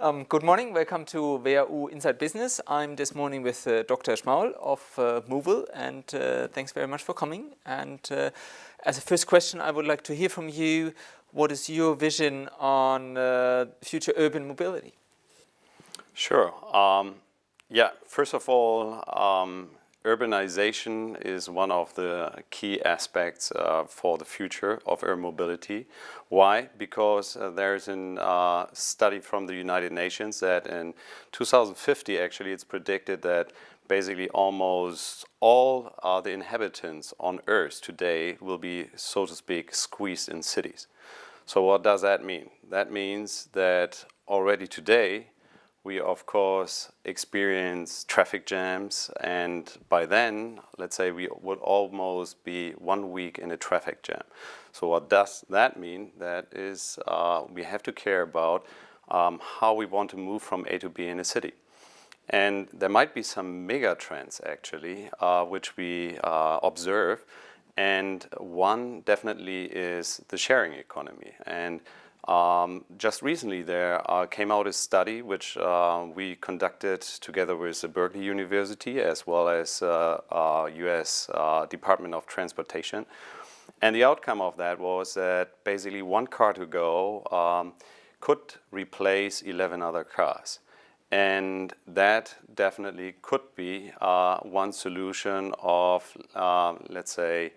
Good morning, welcome to WHU Inside Business. I'm this morning with Dr. Schmaul of moovel, and thanks very much for coming. And as a first question, I would like to hear from you, what is your vision on future urban mobility? Sure. First of all, urbanization is one of the key aspects for the future of urban mobility. Why? Because there's a study from the United Nations that in 2050, actually, it's predicted that basically almost all the inhabitants on Earth today will be, so to speak, squeezed in cities. So what does that mean? That means that already today, we, of course, experience traffic jams, and by then, let's say we would almost be 1 week in a traffic jam. So what does that mean? That is, we have to care about how we want to move from A to B in a city. And there might be some mega trends, actually, which we observe. And one definitely is the sharing economy. And just recently there came out a study which we conducted together with the Berkeley University as well as US Department of Transportation. And the outcome of that was that basically one car to go could replace 11 other cars. And that definitely could be one solution of, let's say,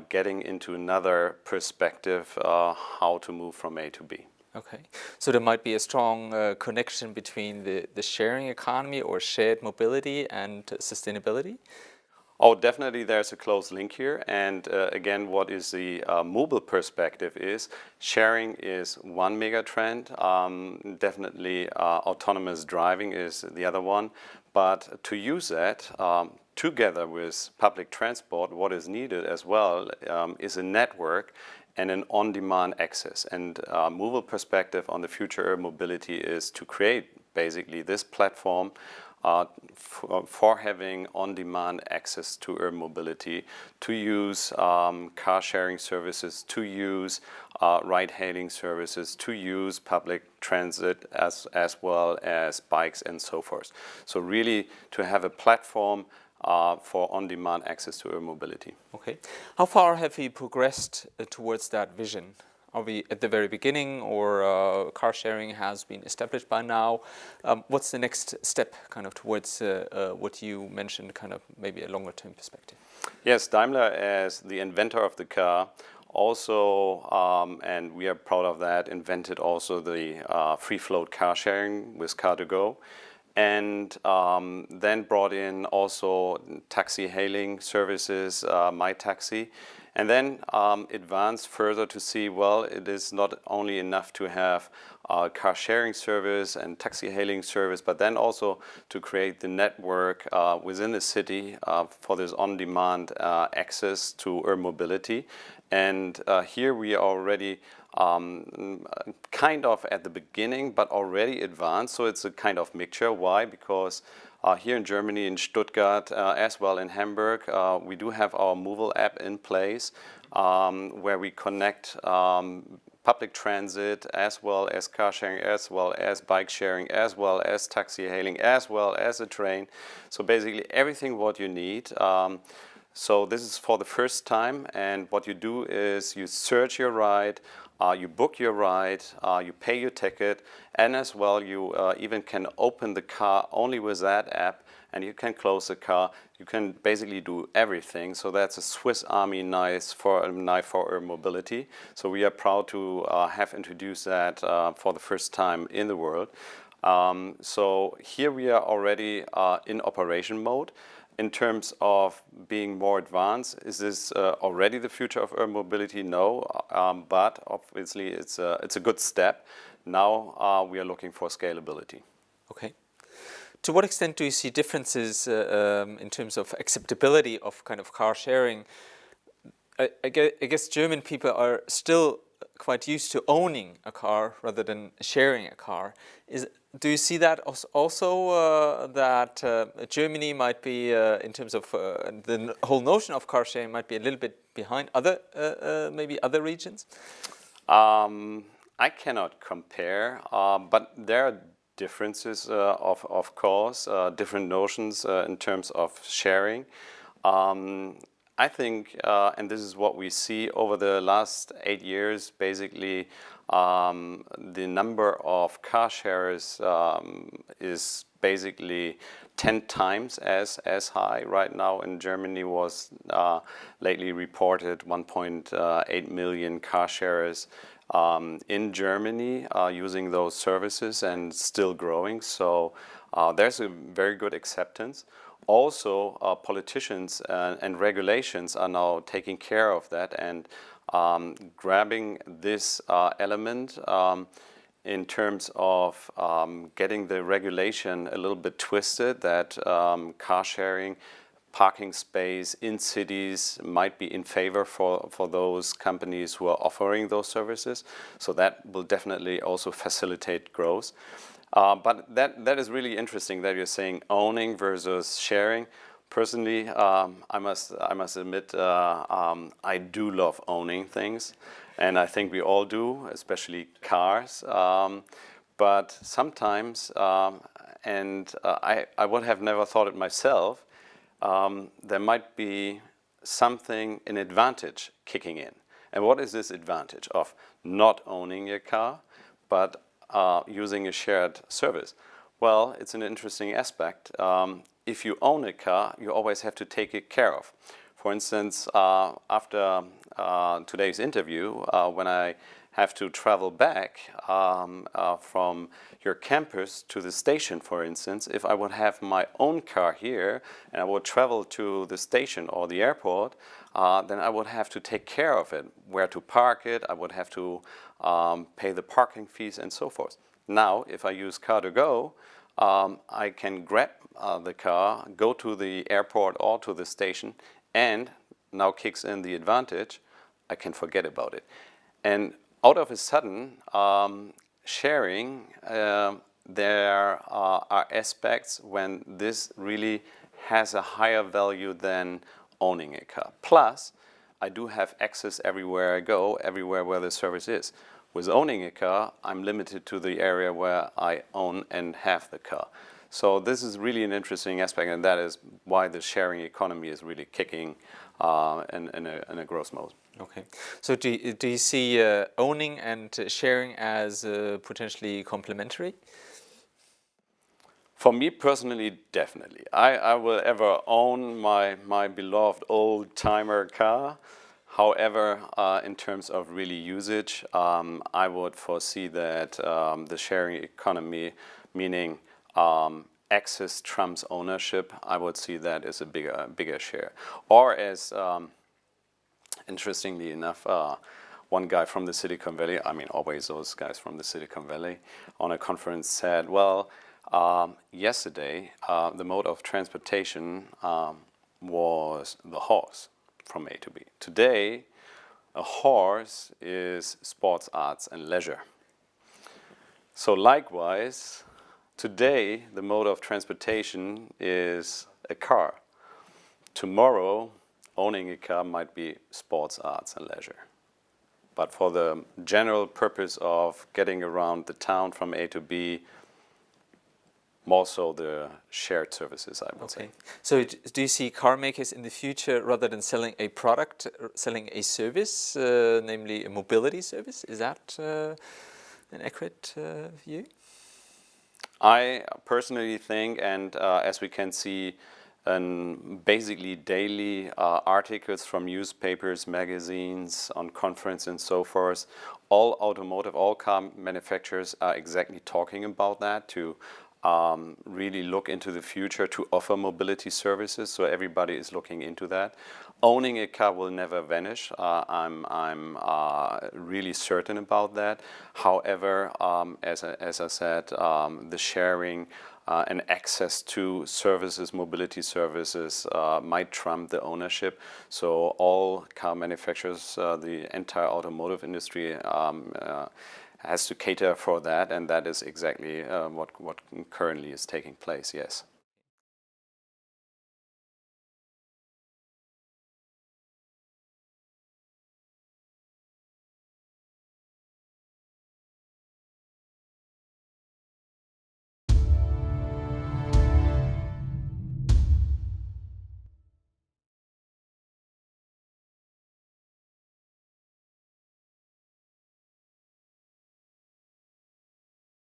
getting into another perspective how to move from A to B. Okay, so there might be a strong connection between the sharing economy or shared mobility and sustainability? Oh, definitely there's a close link here. And again, what is the mobile perspective is sharing is one mega trend. Definitely autonomous driving is the other one. But to use that together with public transport, what is needed as well is a network and an on-demand access. And mobile perspective on the future urban mobility is to create basically this platform for having on-demand access to urban mobility, to use car sharing services, to use ride-hailing services, to use public transit as well as bikes and so forth. So really to have a platform for on-demand access to urban mobility. Okay. How far have we progressed towards that vision? Are we at the very beginning, or car sharing has been established by now? What's the next step kind of towards what you mentioned, kind of maybe a longer term perspective? Yes, Daimler as the inventor of the car also, and we are proud of that, invented also the free float car sharing with Car2Go. And then brought in also taxi hailing services, My Taxi. And then advanced further to see, well, it is not only enough to have car sharing service and taxi hailing service, but then also to create the network within the city for this on-demand access to urban mobility. And here we are already kind of at the beginning, but already advanced. So it's a kind of mixture. Why? Because here in Germany, in Stuttgart, as well in Hamburg, we do have our moovel app in place where we connect public transit as well as car sharing, as well as bike sharing, as well as taxi hailing, as well as a train. So basically everything what you need. So this is for the first time, and what you do is you search your ride, you book your ride, you pay your ticket, and as well you even can open the car only with that app, and you can close the car. You can basically do everything. So that's a Swiss Army knife for urban mobility. So we are proud to have introduced that for the first time in the world. So here we are already in operation mode. In terms of being more advanced, is this already the future of urban mobility? No, but obviously it's a good step. Now we are looking for scalability. Okay. To what extent do you see differences in terms of acceptability of kind of car sharing? I guess German people are still quite used to owning a car rather than sharing a car. Do you see that also that Germany might be, in terms of the whole notion of car sharing, might be a little bit behind other maybe other regions? I cannot compare, but there are differences, of course, different notions in terms of sharing. I think, and this is what we see over the last 8 years, basically, the number of car sharers is basically 10 times as high. Right now in Germany was lately reported 1.8 million car sharers in Germany using those services, and still growing. So there's a very good acceptance. Also, politicians and regulations are now taking care of that and grabbing this element in terms of getting the regulation a little bit twisted, that car sharing, parking space in cities might be in favor for those companies who are offering those services. So that will definitely also facilitate growth. But that is really interesting that you're saying owning versus sharing. Personally, I must admit, I do love owning things, and I think we all do, especially cars. But sometimes, I would have never thought it myself, there might be something, an advantage kicking in. And what is this advantage of not owning a car, but using a shared service? Well, it's an interesting aspect. If you own a car, you always have to take it care of. For instance, after today's interview, when I have to travel back from your campus to the station, for instance, if I would have my own car here and I would travel to the station or the airport, then I would have to take care of it, where to park it, I would have to pay the parking fees and so forth. Now, if I use Car2Go, I can grab the car, go to the airport or to the station, and now kicks in the advantage, I can forget about it. And out of a sudden, sharing, there are aspects when this really has a higher value than owning a car. Plus, I do have access everywhere I go, everywhere where the service is. With owning a car, I'm limited to the area where I own and have the car. So this is really an interesting aspect, and that is why the sharing economy is really kicking in a growth mode. Okay. So do you see owning and sharing as potentially complementary? For me personally, definitely. I will ever own my beloved old-timer car. However, in terms of really usage, I would foresee that the sharing economy, meaning access trumps ownership, I would see that as a bigger share. Or as, interestingly enough, one guy from the Silicon Valley, I mean always those guys from the Silicon Valley, on a conference said, well, yesterday the mode of transportation was the horse from A to B. Today, a horse is sports, arts, and leisure. So likewise, today, the mode of transportation is a car. Tomorrow, owning a car might be sports, arts, and leisure. But for the general purpose of getting around the town from A to B, more so the shared services, I would say. So do you see car makers in the future, rather than selling a product, selling a service, namely a mobility service? Is that an accurate view? I personally think, and as we can see, basically daily articles from newspapers, magazines, on conference and so forth, all automotive, all car manufacturers are exactly talking about that, to really look into the future to offer mobility services. So everybody is looking into that. Owning a car will never vanish. I'm really certain about that. However, as I said, the sharing and access to services, mobility services, might trump the ownership. So all car manufacturers, the entire automotive industry, has to cater for that, and that is exactly what currently is taking place, yes.